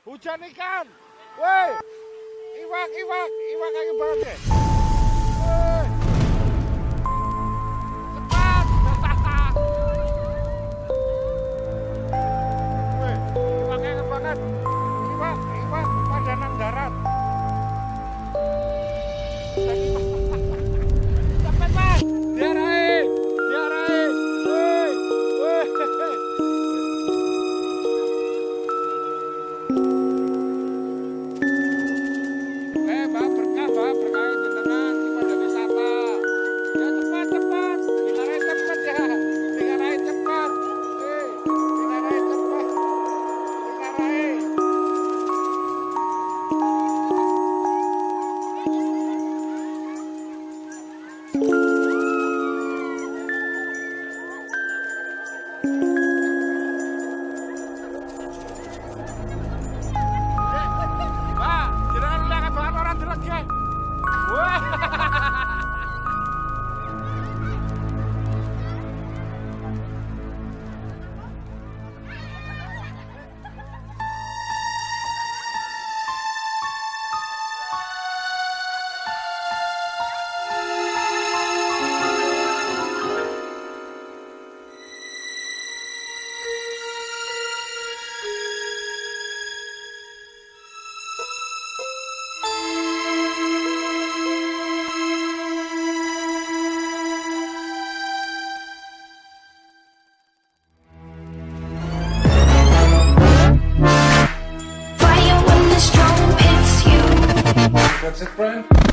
Hujan ikan. Woi. Iwak lagi banget ya. Woi. Cepat. Woi, iwaknya banget. Iwak pada nang darat. Cepat, Mas. Diarahin. Woi. Mbak, berkah jenengan pada wisata. Ya cepat, dilarahin cepat ya. Dilarahin cepat. Dilarahin cepat. Dilarahin. Mbak, jenengan lihat bahan orang jelek ya. Wah. That's it, Brian?